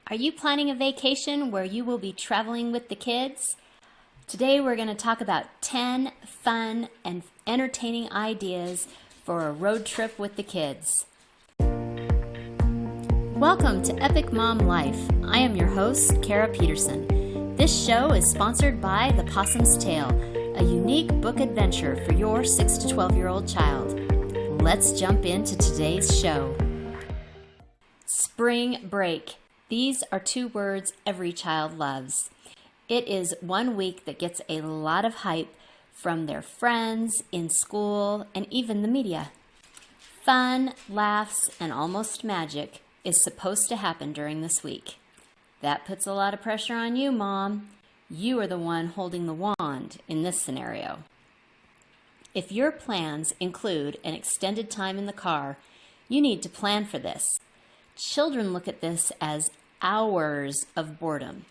Are you planning a vacation where you will be traveling with the kids? Today we're going to talk about 10 fun and entertaining ideas for a road trip with the kids. Welcome to Epic Mom Life. I am your host, Kara Peterson. This show is sponsored by The Possum's Tale, a unique book adventure for your 6 to 12-year-old child. Let's jump into today's show. Spring break. These are two words every child loves. It is 1 week that gets a lot of hype from their friends, in school, and even the media. Fun, laughs, and almost magic is supposed to happen during this week. That puts a lot of pressure on you, Mom. You are the one holding the wand in this scenario. If your plans include an extended time in the car, you need to plan for this. Children look at this as hours of boredom.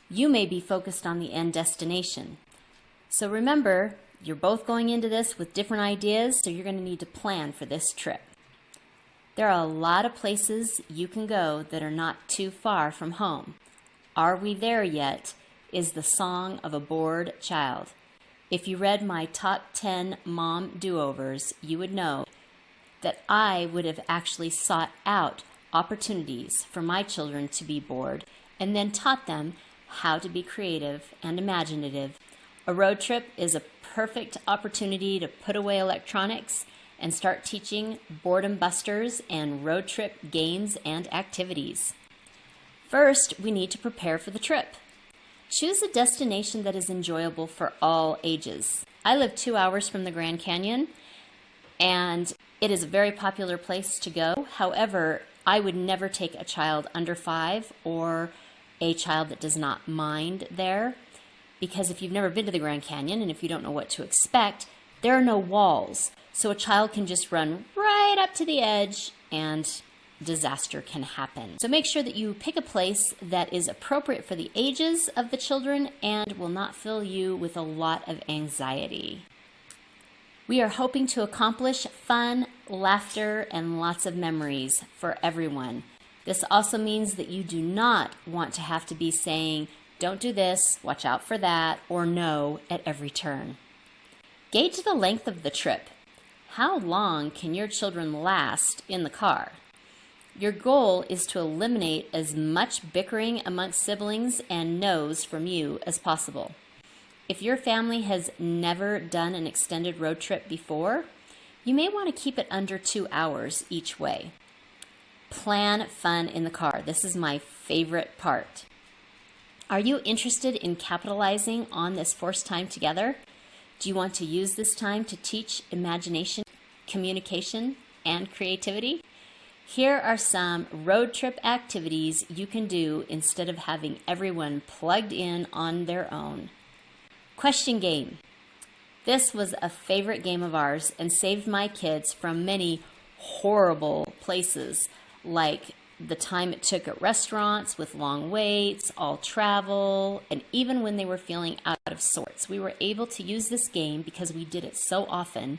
You may be focused on the end destination. So remember, you're both going into this with different ideas, so you're going to need to plan for this trip. There are a lot of places you can go that are not too far from home. Are We There Yet is the song of a bored child. If you read my top 10 mom do-overs, you would know that I would have actually sought out opportunities for my children to be bored and then taught them how to be creative and imaginative. A road trip is a perfect opportunity to put away electronics and start teaching boredom busters and road trip games and activities. First, we need to prepare for the trip. Choose a destination that is enjoyable for all ages. I live 2 hours from the Grand Canyon, and it is a very popular place to go. However, I would never take a child under 5 or a child that does not mind there, because if you've never been to the Grand Canyon and if you don't know what to expect, there are no walls. So a child can just run right up to the edge and disaster can happen. So make sure that you pick a place that is appropriate for the ages of the children and will not fill you with a lot of anxiety. We are hoping to accomplish fun, laughter, and lots of memories for everyone. This also means that you do not want to have to be saying, "Don't do this, watch out for that," or "no" at every turn. Gauge the length of the trip. How long can your children last in the car? Your goal is to eliminate as much bickering amongst siblings and no's from you as possible. If your family has never done an extended road trip before, you may want to keep it under 2 hours each way. Plan fun in the car. This is my favorite part. Are you interested in capitalizing on this forced time together? Do you want to use this time to teach imagination, communication, and creativity? Here are some road trip activities you can do instead of having everyone plugged in on their own. Question game. This was a favorite game of ours and saved my kids from many horrible places, like the time it took at restaurants with long waits, all travel, and even when they were feeling out of sorts. We were able to use this game, because we did it so often,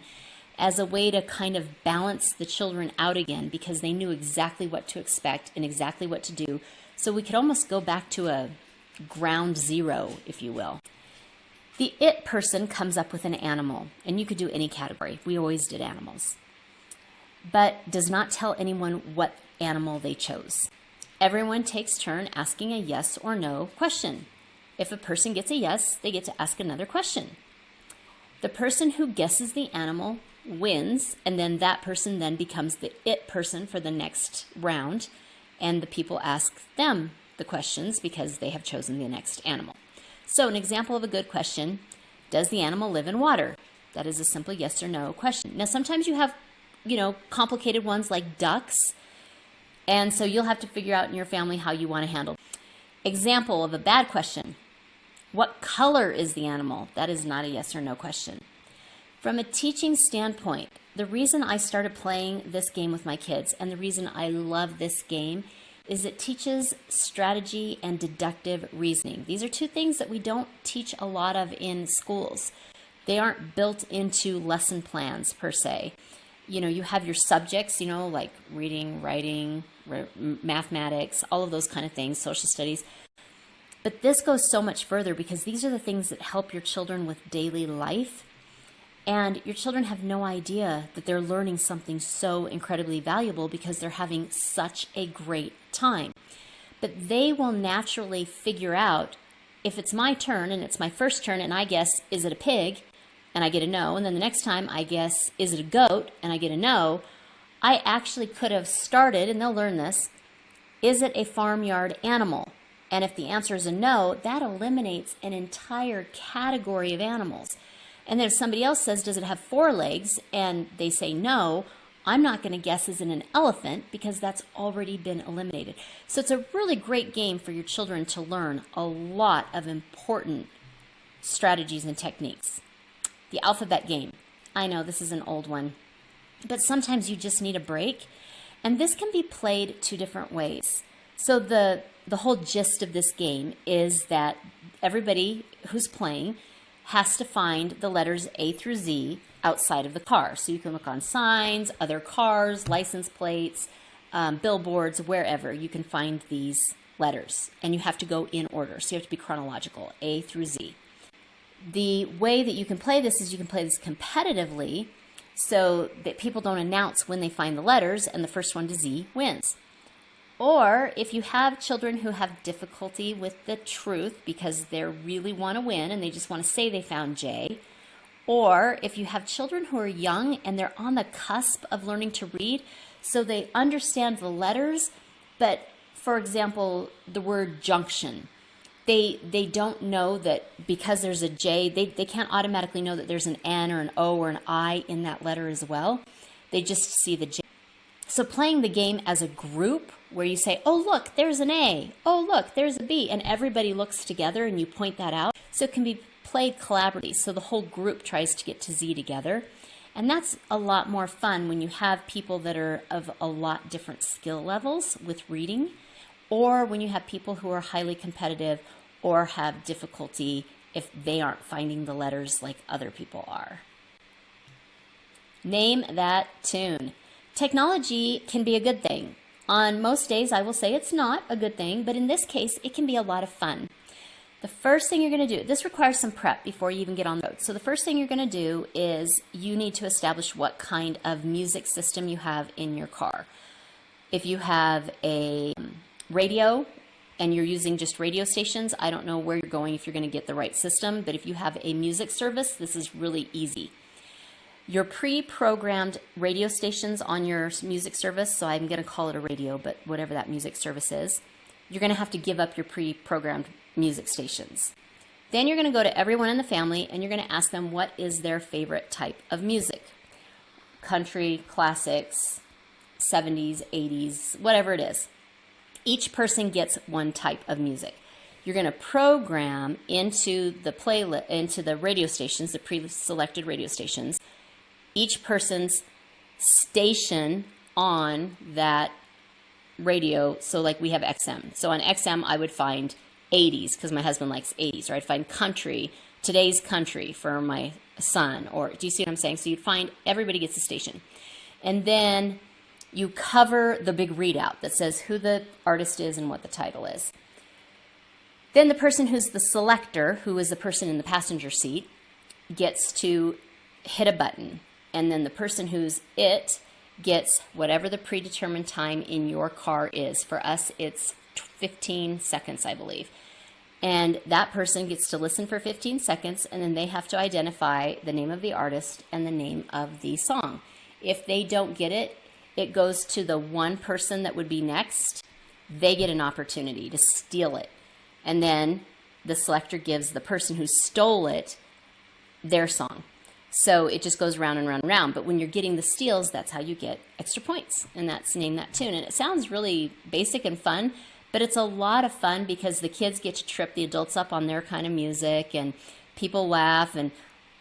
as a way to kind of balance the children out again, because they knew exactly what to expect and exactly what to do. So we could almost go back to a ground zero, if you will. The it person comes up with an animal, and you could do any category. We always did animals, but does not tell anyone what animal they chose. Everyone takes turn asking a yes or no question. If a person gets a yes, they get to ask another question. The person who guesses the animal wins, and then that person then becomes the it person for the next round, and the people ask them the questions because they have chosen the next animal. So an example of a good question: does the animal live in water? That is a simple yes or no question. Now sometimes you have, complicated ones like ducks, and so you'll have to figure out in your family how you want to handle. Example of a bad question: what color is the animal? That is not a yes or no question. From a teaching standpoint, the reason I started playing this game with my kids, and the reason I love this game, is it teaches strategy and deductive reasoning. These are two things that we don't teach a lot of in schools. They aren't built into lesson plans per se. You have your subjects, like reading, writing, mathematics, all of those kind of things, social studies. But this goes so much further because these are the things that help your children with daily life. And your children have no idea that they're learning something so incredibly valuable because they're having such a great time. But they will naturally figure out, if it's my turn and it's my first turn and I guess, is it a pig? And I get a no. And then the next time I guess, is it a goat? And I get a no. I actually could have started, and they'll learn this, is it a farmyard animal? And if the answer is a no, that eliminates an entire category of animals. And then if somebody else says, does it have 4 legs? And they say no, I'm not going to guess is it an elephant because that's already been eliminated. So it's a really great game for your children to learn a lot of important strategies and techniques. The alphabet game. I know this is an old one, but sometimes you just need a break. And this can be played 2 different ways. So the whole gist of this game is that everybody who's playing has to find the letters A through Z outside of the car. So you can look on signs, other cars, license plates, billboards, wherever you can find these letters. And you have to go in order. So you have to be chronological, A through Z. The way that you can play this is you can play this competitively so that people don't announce when they find the letters and the first one to Z wins. Or if you have children who have difficulty with the truth because they really want to win and they just want to say they found J, or if you have children who are young and they're on the cusp of learning to read, so they understand the letters, but for example, the word junction, they don't know that because there's a J, they can't automatically know that there's an N or an O or an I in that letter as well. They just see the J. So playing the game as a group where you say, oh, look, there's an A. Oh, look, there's a B. And everybody looks together and you point that out. So it can be played collaboratively. So the whole group tries to get to Z together. And that's a lot more fun when you have people that are of a lot different skill levels with reading, or when you have people who are highly competitive or have difficulty if they aren't finding the letters like other people are. Name that tune. Technology can be a good thing. On most days, I will say it's not a good thing, but in this case, it can be a lot of fun. The first thing you're going to do, this requires some prep before you even get on the road. So the first thing you're going to do is you need to establish what kind of music system you have in your car. If you have a radio and you're using just radio stations, I don't know where you're going if you're going to get the right system, but if you have a music service, this is really easy. Your pre-programmed radio stations on your music service, so I'm going to call it a radio, but whatever that music service is, you're going to have to give up your pre-programmed music stations. Then you're going to go to everyone in the family and you're going to ask them what is their favorite type of music. Country, classics, 70s, 80s, whatever it is. Each person gets one type of music. You're going to program into the playlist, into the radio stations, the pre-selected radio stations, each person's station on that radio. So like we have XM. So on XM, I would find 80s because my husband likes 80s, or I'd find country, today's country for my son, or do you see what I'm saying? So you'd find everybody gets a station. And then you cover the big readout that says who the artist is and what the title is. Then the person who's the selector, who is the person in the passenger seat, gets to hit a button. And then the person who's it gets whatever the predetermined time in your car is. For us, it's 15 seconds, I believe. And that person gets to listen for 15 seconds, and then they have to identify the name of the artist and the name of the song. If they don't get it, it goes to the one person that would be next. They get an opportunity to steal it. And then the selector gives the person who stole it their song. So it just goes round and round and round. But when you're getting the steals, that's how you get extra points. And that's Name That Tune. And it sounds really basic and fun, but it's a lot of fun because the kids get to trip the adults up on their kind of music, and people laugh, and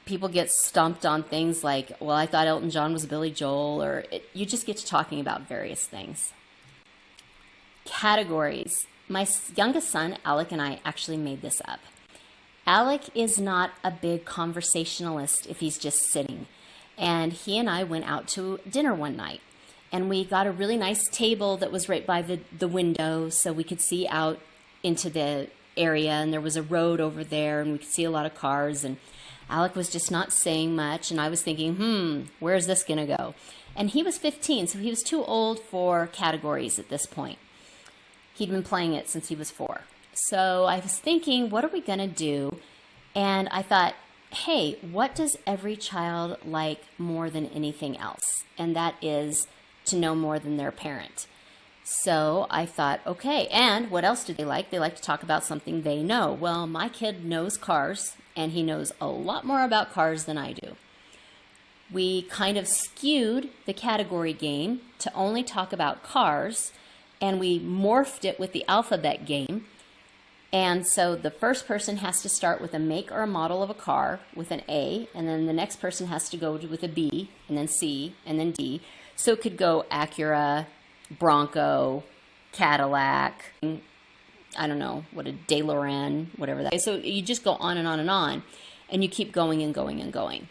people get stumped on things like, well, I thought Elton John was Billy Joel, or you just get to talking about various things. Categories. My youngest son, Alec, and I actually made this up. Alec is not a big conversationalist if he's just sitting. And he and I went out to dinner one night. And we got a really nice table that was right by the window so we could see out into the area. And there was a road over there and we could see a lot of cars. And Alec was just not saying much. And I was thinking, where's this going to go? And he was 15, so he was too old for categories at this point. He'd been playing it since he was 4. So I was thinking, what are we going to do? And I thought, hey, what does every child like more than anything else? And that is to know more than their parent. So I thought, okay, and what else do they like? They like to talk about something they know. Well, my kid knows cars, and he knows a lot more about cars than I do. We kind of skewed the category game to only talk about cars, and we morphed it with the alphabet game. And so the first person has to start with a make or a model of a car with an A, and then the next person has to go with a B, and then C, and then D. So it could go Acura, Bronco, Cadillac, I don't know, what a DeLorean, whatever that is. So you just go on and on and on, and you keep going and going and going.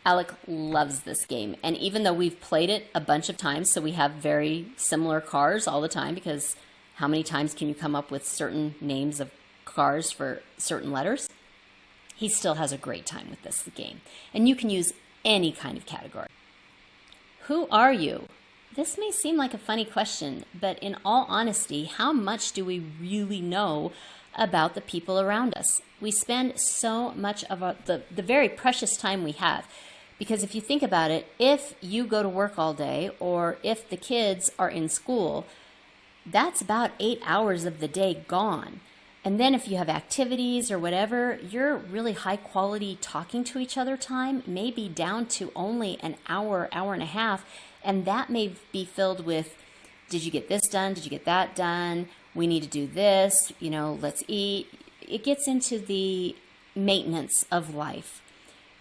Alec loves this game, and even though we've played it a bunch of times, so we have very similar cars all the time, because how many times can you come up with certain names of cars for certain letters? He still has a great time with this game, and you can use any kind of category. Who are you? This may seem like a funny question, but in all honesty, how much do we really know about the people around us? We spend so much of the very precious time we have. Because if you think about it, if you go to work all day, or if the kids are in school, that's about 8 hours of the day gone. And then if you have activities or whatever, your really high quality talking to each other time may be down to only an hour, hour and a half. And that may be filled with, did you get this done? Did you get that done? We need to do this, let's eat. It gets into the maintenance of life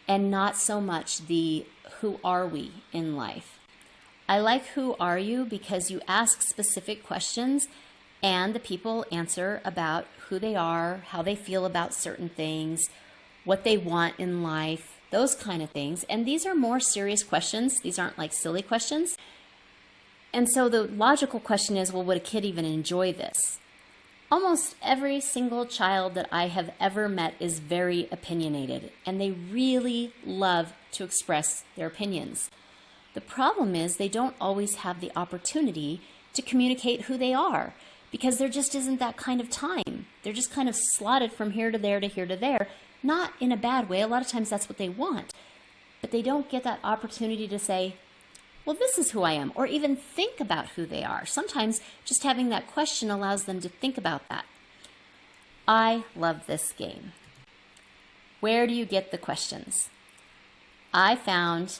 and not so much the who are we in life. I like who are you because you ask specific questions and the people answer about who they are, how they feel about certain things, what they want in life, those kind of things. And these are more serious questions. These aren't like silly questions. And so the logical question is, well, would a kid even enjoy this? Almost every single child that I have ever met is very opinionated, and they really love to express their opinions. The problem is they don't always have the opportunity to communicate who they are, because there just isn't that kind of time. They're just kind of slotted from here to there to here to there, not in a bad way. A lot of times that's what they want, but they don't get that opportunity to say, well, this is who I am, or even think about who they are. Sometimes just having that question allows them to think about that. I love this game. Where do you get the questions? I found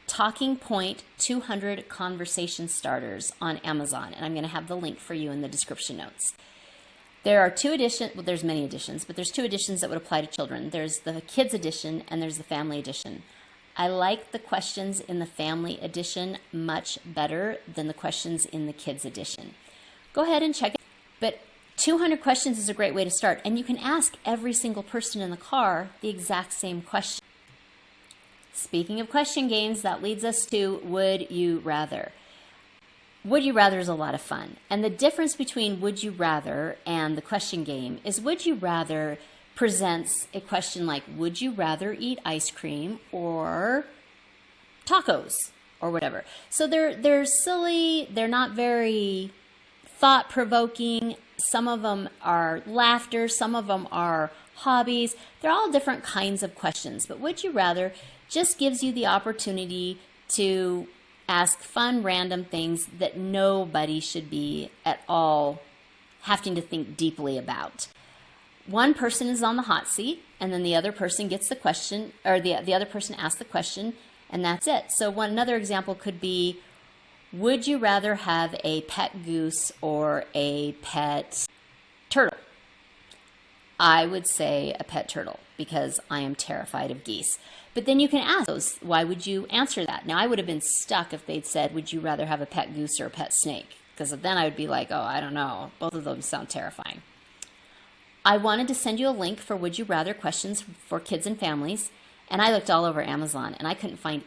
Talking Point 200 Conversation Starters on Amazon, and I'm going to have the link for you in the description notes. There are 2 editions, well, there's many editions, but there's 2 editions that would apply to children. There's the kids edition and there's the family edition. I like the questions in the family edition much better than the questions in the kids edition. Go ahead and check it. But 200 questions is a great way to start, and you can ask every single person in the car the exact same question. Speaking of question games, that leads us to Would You Rather. Would You Rather is a lot of fun. And the difference between Would You Rather and the question game is Would You Rather presents a question like, would you rather eat ice cream or tacos or whatever? So they're silly, they're not very thought-provoking. Some of them are laughter, some of them are hobbies. They're all different kinds of questions. But Would You Rather just gives you the opportunity to ask fun, random things that nobody should be at all having to think deeply about. One person is on the hot seat, and then the other person gets the question, or the other person asks the question, and that's it. So another example could be, would you rather have a pet goose or a pet turtle? I would say a pet turtle because I am terrified of geese. But then you can ask those, why would you answer that? Now, I would have been stuck if they'd said, would you rather have a pet goose or a pet snake? Because then I would be like, oh, I don't know. Both of them sound terrifying. I wanted to send you a link for Would You Rather questions for kids and families, and I looked all over Amazon, and I couldn't find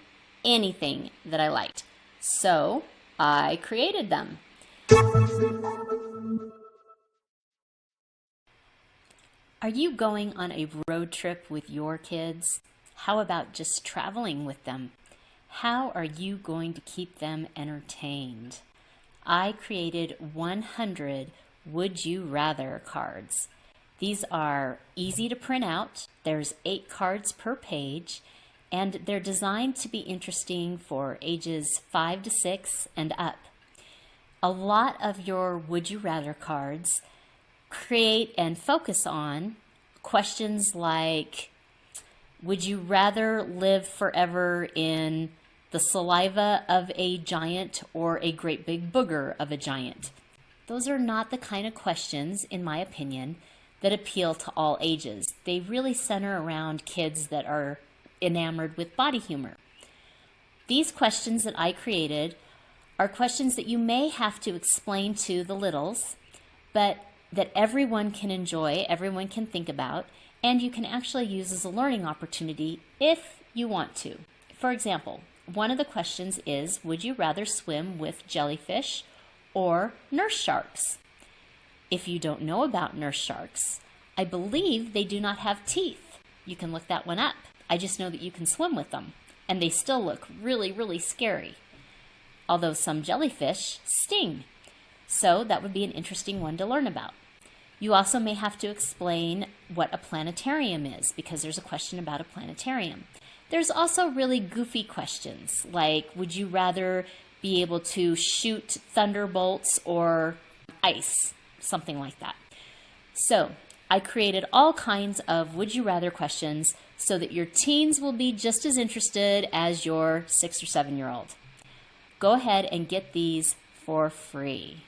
anything that I liked. So I created them. Are you going on a road trip with your kids? How about just traveling with them? How are you going to keep them entertained? I created 100 Would You Rather cards. These are easy to print out. There's 8 cards per page, and they're designed to be interesting for ages 5 to 6 and up. A lot of your Would You Rather cards create and focus on questions like, would you rather live forever in the saliva of a giant or a great big booger of a giant? Those are not the kind of questions, in my opinion, that appeal to all ages. They really center around kids that are enamored with body humor. These questions that I created are questions that you may have to explain to the littles, but that everyone can enjoy, everyone can think about, and you can actually use as a learning opportunity if you want to. For example, one of the questions is, would you rather swim with jellyfish or nurse sharks? If you don't know about nurse sharks, I believe they do not have teeth. You can look that one up. I just know that you can swim with them, and they still look really, really scary. Although some jellyfish sting. So that would be an interesting one to learn about. You also may have to explain what a planetarium is, because there's a question about a planetarium. There's also really goofy questions, like would you rather be able to shoot thunderbolts or ice? Something like that. So I created all kinds of would you rather questions so that your teens will be just as interested as your 6 or 7-year-old. Go ahead and get these for free.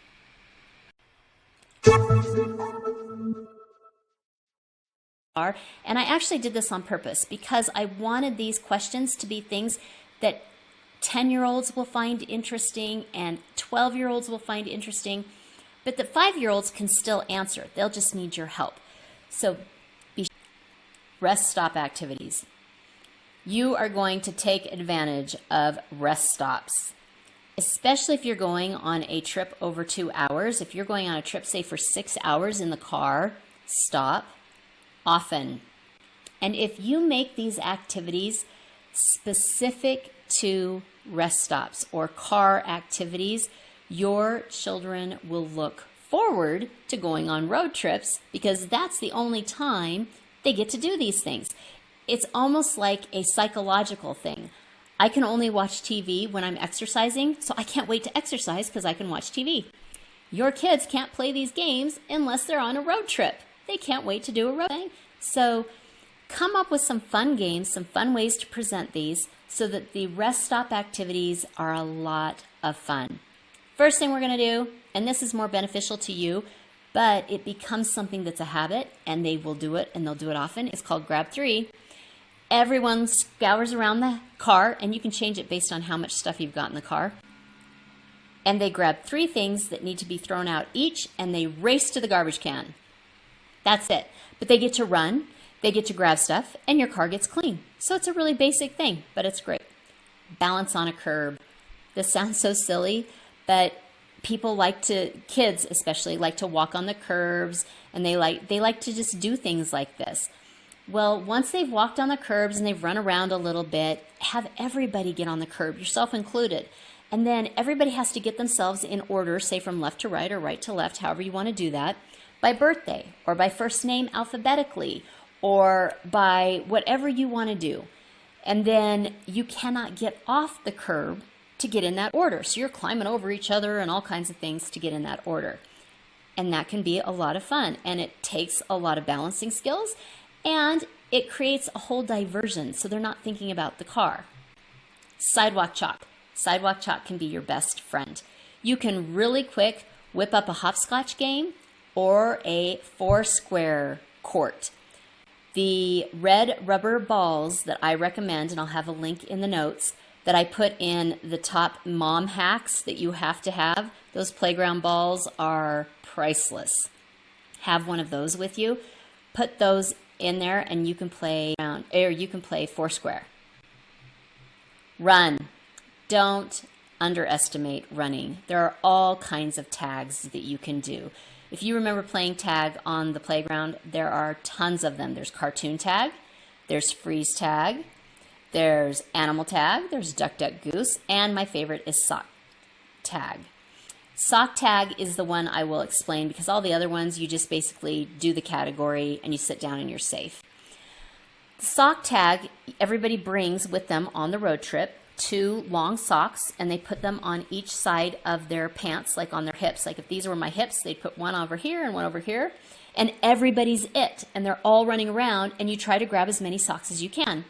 And I actually did this on purpose because I wanted these questions to be things that 10-year-olds will find interesting and 12-year-olds will find interesting, but that 5-year-olds can still answer. They'll just need your help. So rest stop activities. You are going to take advantage of rest stops, especially if you're going on a trip over 2 hours. If you're going on a trip, say, for 6 hours in the car, stop often. And if you make these activities specific to rest stops or car activities, your children will look forward to going on road trips because that's the only time they get to do these things. It's almost like a psychological thing. I can only watch TV when I'm exercising, so I can't wait to exercise because I can watch TV. Your kids can't play these games unless they're on a road trip. They can't wait to do a road thing. So come up with some fun games, some fun ways to present these so that the rest stop activities are a lot of fun. First thing we're going to do, and this is more beneficial to you, but it becomes something that's a habit and they will do it and they'll do it often. It's called Grab 3. Everyone scours around the car, and you can change it based on how much stuff you've got in the car. And they grab 3 things that need to be thrown out each, and they race to the garbage can. That's it. But they get to run, they get to grab stuff, and your car gets clean. So it's a really basic thing, but it's great. Balance on a curb. This sounds so silly, but people kids especially, like to walk on the curbs, and they like to just do things like this. Well, once they've walked on the curbs and they've run around a little bit, have everybody get on the curb, yourself included. And then everybody has to get themselves in order, say from left to right or right to left, however you want to do that, by birthday or by first name alphabetically or by whatever you want to do. And then you cannot get off the curb to get in that order. So you're climbing over each other and all kinds of things to get in that order. And that can be a lot of fun. And it takes a lot of balancing skills. And it creates a whole diversion, so they're not thinking about the car. Sidewalk chalk. Sidewalk chalk can be your best friend. You can really quick whip up a hopscotch game or a 4-square court. The red rubber balls that I recommend, and I'll have a link in the notes, that I put in the top mom hacks that you have to have, those playground balls are priceless. Have one of those with you. Put those in there and you can play around, or you can play 4-square. Run. Don't underestimate running. There are all kinds of tags that you can do. If you remember playing tag on the playground, there are tons of them. There's cartoon tag, there's freeze tag, there's animal tag, there's duck, duck, goose, and my favorite is sock tag. Sock tag is the one I will explain because all the other ones you just basically do the category and you sit down and you're safe. Sock tag, everybody brings with them on the road trip 2 long socks, and they put them on each side of their pants, like on their hips. Like if these were my hips, they'd put one over here and one over here, and everybody's it, and they're all running around, and you try to grab as many socks as you can.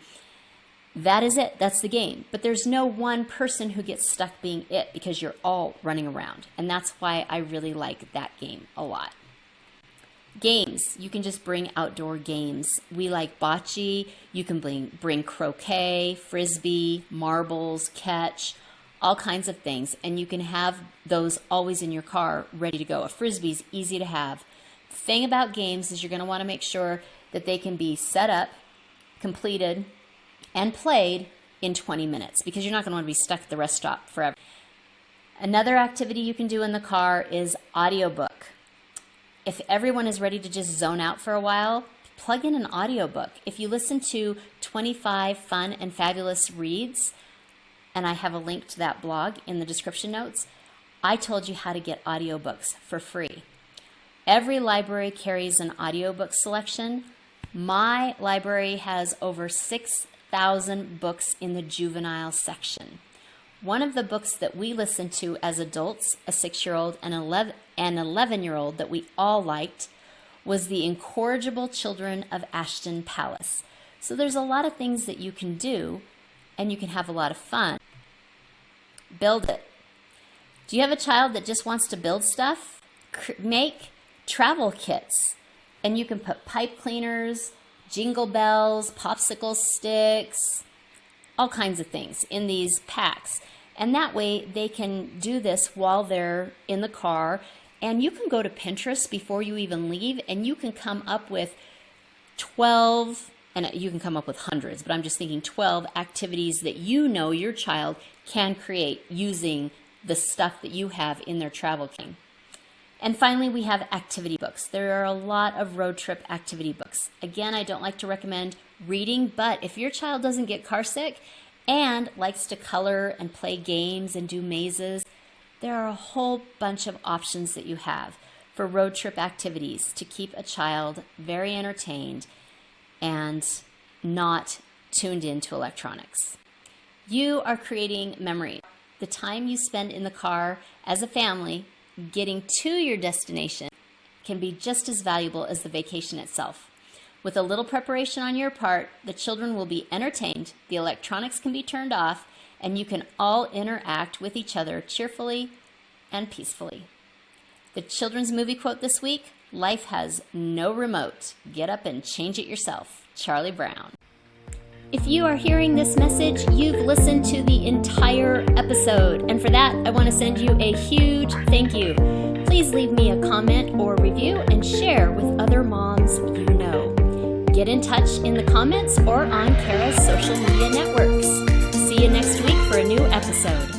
That is it. That's the game. But there's no one person who gets stuck being it because you're all running around, and that's why I really like that game a lot. Games. You can just bring outdoor games. We like bocce. You can bring croquet, frisbee, marbles, catch, all kinds of things. And you can have those always in your car ready to go. A frisbee's easy to have. The thing about games is you're going to want to make sure that they can be set up, completed, and played in 20 minutes because you're not going to want to be stuck at the rest stop forever. Another activity you can do in the car is audiobook. If everyone is ready to just zone out for a while, plug in an audiobook. If you listen to 25 fun and fabulous reads, and I have a link to that blog in the description notes, I told you how to get audiobooks for free. Every library carries an audiobook selection. My library has over 6,000 books in the juvenile section. One of the books that we listened to as adults, a 6-year-old and an 11-year-old that we all liked, was The Incorrigible Children of Ashton Palace. So there's a lot of things that you can do, and you can have a lot of fun. Build it. Do you have a child that just wants to build stuff? Make travel kits, and you can put pipe cleaners, jingle bells, popsicle sticks, all kinds of things in these packs. And that way they can do this while they're in the car. And you can go to Pinterest before you even leave, and you can come up with 12, and you can come up with hundreds, but I'm just thinking 12 activities that you know your child can create using the stuff that you have in their travel kit. And finally, we have activity books. There are a lot of road trip activity books. Again, I don't like to recommend reading, but if your child doesn't get car sick and likes to color and play games and do mazes, there are a whole bunch of options that you have for road trip activities to keep a child very entertained and not tuned into electronics. You are creating memory. The time you spend in the car as a family getting to your destination can be just as valuable as the vacation itself. With a little preparation on your part, the children will be entertained, the electronics can be turned off, and you can all interact with each other cheerfully and peacefully. The children's movie quote this week: "Life has no remote. Get up and change it yourself." Charlie Brown. If you are hearing this message, you've listened to the entire episode, and for that, I want to send you a huge thank you. Please leave me a comment or review and share with other moms you know. Get in touch in the comments or on Kara's social media networks. See you next week for a new episode.